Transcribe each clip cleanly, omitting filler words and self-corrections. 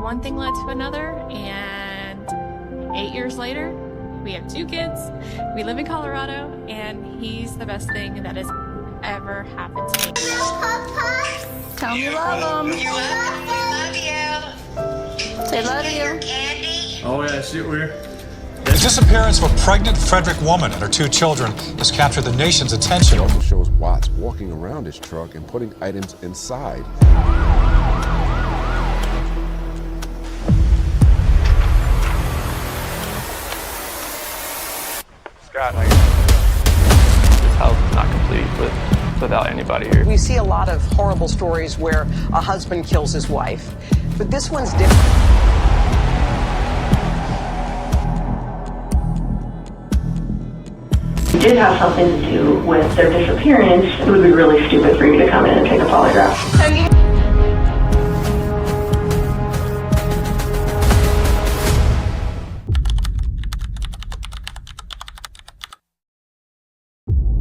one thing led to another, and 8 years later, we have 2 kids. We live in Colorado, and he's the best thing that has ever happened to me. Tell me you love him. You love you. Say love you. Candy. Oh yeah, see what we're. The disappearance of a pregnant Frederick woman and her 2 children has captured the nation's attention. It also shows Watts walking around his truck and putting items inside. Scott, this house is not complete without anybody here. We see a lot of horrible stories where a husband kills his wife, but this one's different. Did have something to do with their disappearance, it would be really stupid for you to come in and take a polygraph.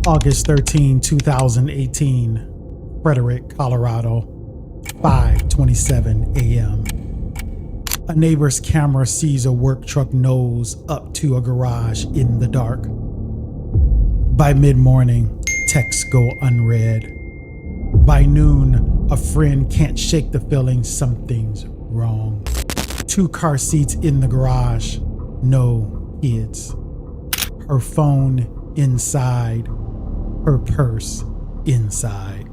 August 13, 2018, Frederick, Colorado, 5:27 a.m. A neighbor's camera sees a work truck nose up to a garage in the dark. By mid-morning, texts go unread. By noon, a friend can't shake the feeling something's wrong. 2 car seats in the garage, no kids. Her phone inside, her purse inside.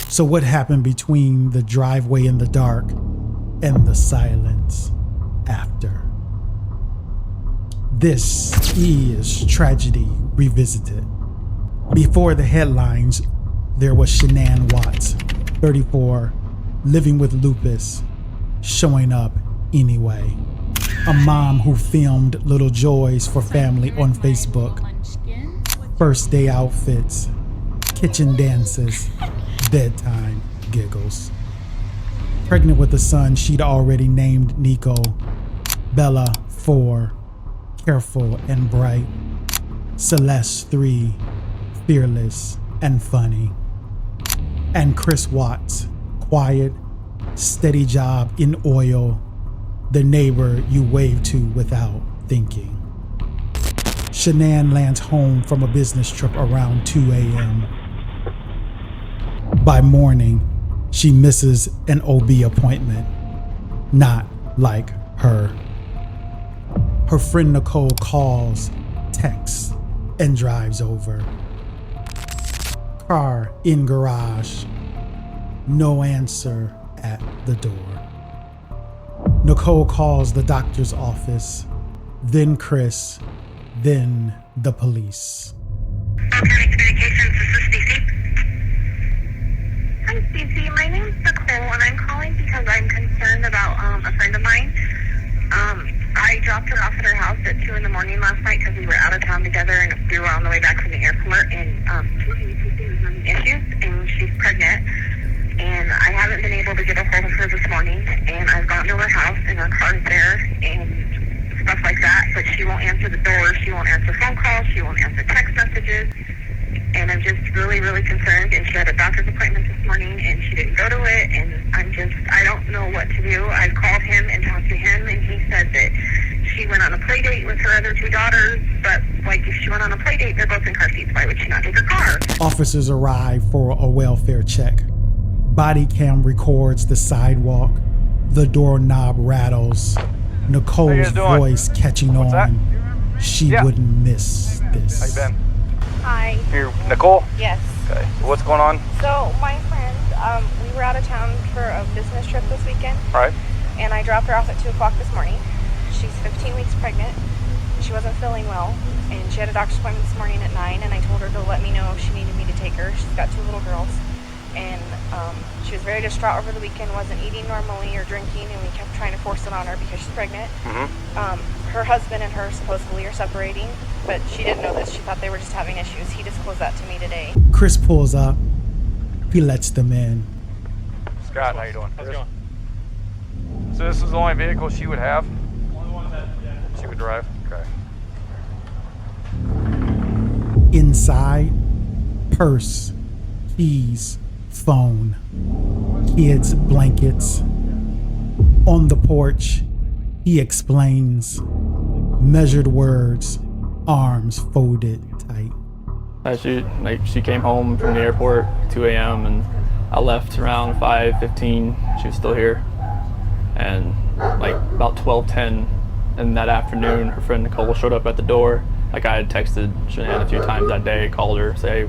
So what happened between the driveway in the dark and the silence after? This is Tragedy Revisited. Before the headlines, there was Shanann Watts, 34, living with lupus, showing up anyway. A mom who filmed little joys for family on Facebook. First day outfits, kitchen dances, bedtime giggles. Pregnant with a son she'd already named Nico. Bella, 4, careful and bright. Celeste, 3, fearless and funny. And Chris Watts, quiet, steady job in oil, the neighbor you wave to without thinking. Shanann lands home from a business trip around 2 a.m. By morning, she misses an OB appointment. Not like her. Her friend Nicole calls, texts, and drives over. Car in garage. No answer at the door. Nicole calls the doctor's office, then Chris, then the police. County Communications, this is Stacey. Hi, Stacey. My name's Nicole, and I'm calling because I'm concerned about a friend of mine. I dropped her off at her house at 2 in the morning last night because we were out of town together, and we were on the way back from the airport, and she's having issues, and she's pregnant, and I haven't been able to get a hold of her this morning, and I've gone to her house, and her car's there, and stuff like that, but she won't answer the door, she won't answer phone calls, she won't answer text messages, and I'm just really, really concerned, and she had a doctor's appointment this morning, and she didn't go to it, and I don't know what to do. I've called him and talked to him, and he said that she went on a play date with her other 2 daughters, but if she went on a play date, they're both in car seats. Why would she not take her car? Officers arrive for a welfare check. Body cam records the sidewalk. The doorknob rattles. Nicole's voice catching on. She wouldn't miss this. How you been? Hi. You're Nicole? Yes. Okay. What's going on? So my friend, we were out of town for a business trip this weekend. All right. And I dropped her off at 2 o'clock this morning. She's 15 weeks pregnant. She wasn't feeling well, and she had a doctor's appointment this morning at 9, and I told her to let me know if she needed me to take her. She's got 2 little girls. And she was very distraught over the weekend, wasn't eating normally or drinking, and we kept trying to force it on her because she's pregnant. Her husband and her supposedly are separating, but she didn't know this. She thought they were just having issues. He disclosed that to me today. Chris pulls up. He lets them in. Scott, how you doing? How's it going? So this is the only vehicle she would have? Only one that She would drive? Okay. Inside, purse, keys, phone, kids' blankets. On the porch, he explains, measured words, arms folded tight. She came home from the airport 2 a.m. and I left around 5:15. She was still here. And like about 12:10 in that afternoon, her friend Nicole showed up at the door. Like I had texted Shanann a few times that day, called her, say,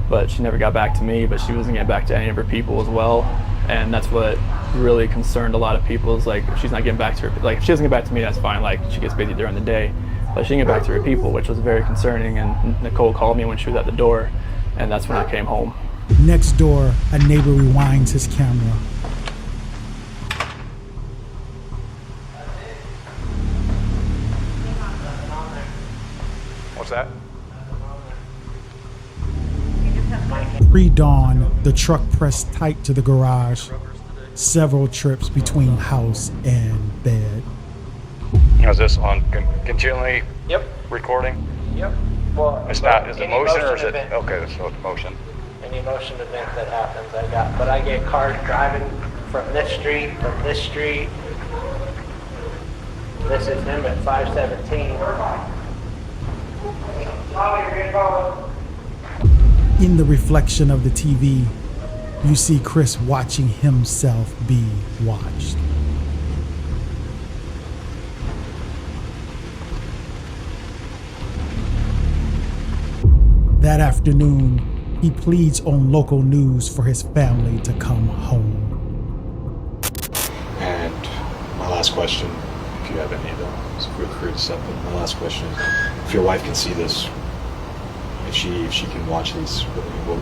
but she never got back to me, but she wasn't getting back to any of her people as well. And that's what really concerned a lot of people, is like, if she's not getting back to her, like if she doesn't get back to me, that's fine, like she gets busy during the day, but she didn't get back to her people, which was very concerning. And Nicole called me when she was at the door, and that's when I came home. Next door, a neighbor rewinds his camera. What's that? Pre-dawn, the truck pressed tight to the garage. Several trips between house and bed. Is this on continually recording? Yep. Well, It's not, is it motion or is it? event- Okay, so it's motion. Any motion event that happens, but I get cars driving from this street, This is him at 517. In the reflection of the TV, you see Chris watching himself be watched. That afternoon, he pleads on local news for his family to come home. And my last question, if you have any of them, so feel free to step in. My last question is, if your wife can see this, if she can watch these, what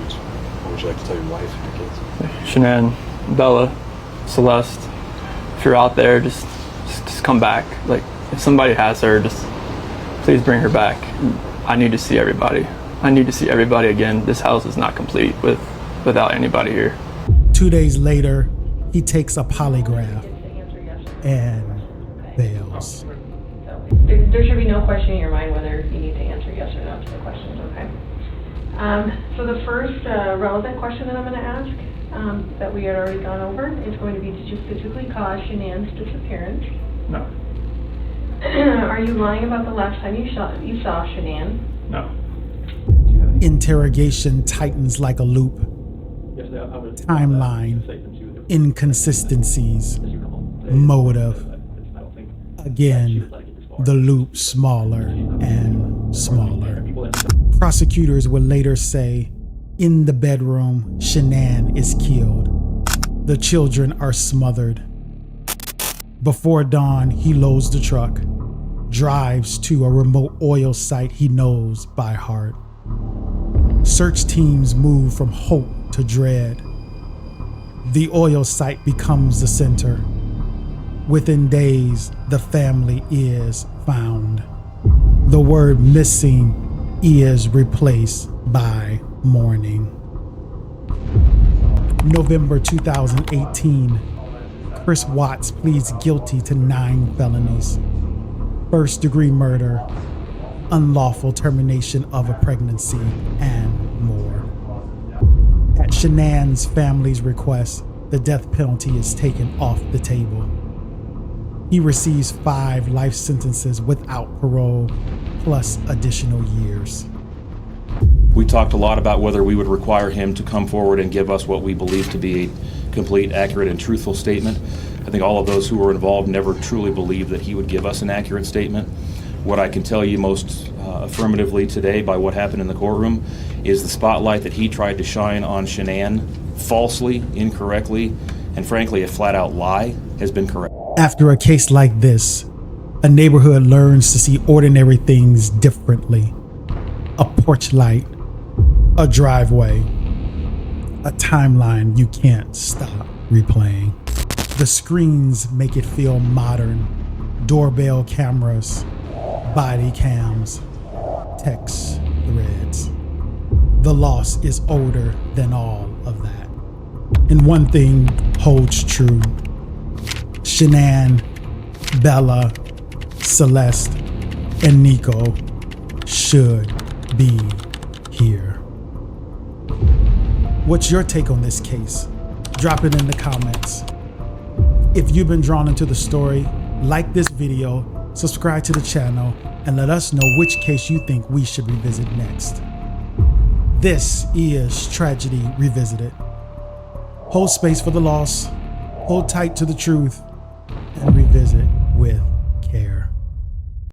would you like to tell your wife and your kids? Shanann, Bella, Celeste, if you're out there, just come back. Like, if somebody has her, just please bring her back. I need to see everybody. I need to see everybody again. This house is not complete without anybody here. 2 days later, he takes a polygraph and fails. There should be no question in your mind whether you need to answer yes or no to the questions, okay? So the first relevant question that I'm going to ask, that we had already gone over, is going to be, did you physically cause Shanann's disappearance? No. Are you lying about the last time you saw Shanann? No. Interrogation tightens like a loop. Timeline, inconsistencies, motive. Again, the loop smaller and smaller. Prosecutors would later say, in the bedroom, Shanann is killed. The children are smothered. Before dawn, he loads the truck, drives to a remote oil site he knows by heart. Search teams move from hope to dread. The oil site becomes the center. Within days, the family is found. The word missing is replaced by mourning. November 2018, Chris Watts pleads guilty to 9 felonies. First-degree murder, unlawful termination of a pregnancy, and more. At Shanann's family's request, the death penalty is taken off the table. He receives 5 life sentences without parole, plus additional years. We talked a lot about whether we would require him to come forward and give us what we believe to be a complete, accurate, and truthful statement. I think all of those who were involved never truly believed that he would give us an accurate statement. What I can tell you most affirmatively today by what happened in the courtroom is the spotlight that he tried to shine on Shanann falsely, incorrectly, and frankly a flat-out lie has been correct. After a case like this, a neighborhood learns to see ordinary things differently. A porch light, a driveway, a timeline you can't stop replaying. The screens make it feel modern. Doorbell cameras, body cams, text threads. The loss is older than all of that. And one thing holds true. Shanann, Bella, Celeste, and Nico should be here. What's your take on this case? Drop it in the comments. If you've been drawn into the story, like this video, subscribe to the channel, and let us know which case you think we should revisit next. This is Tragedy Revisited. Hold space for the lost, hold tight to the truth, and revisit.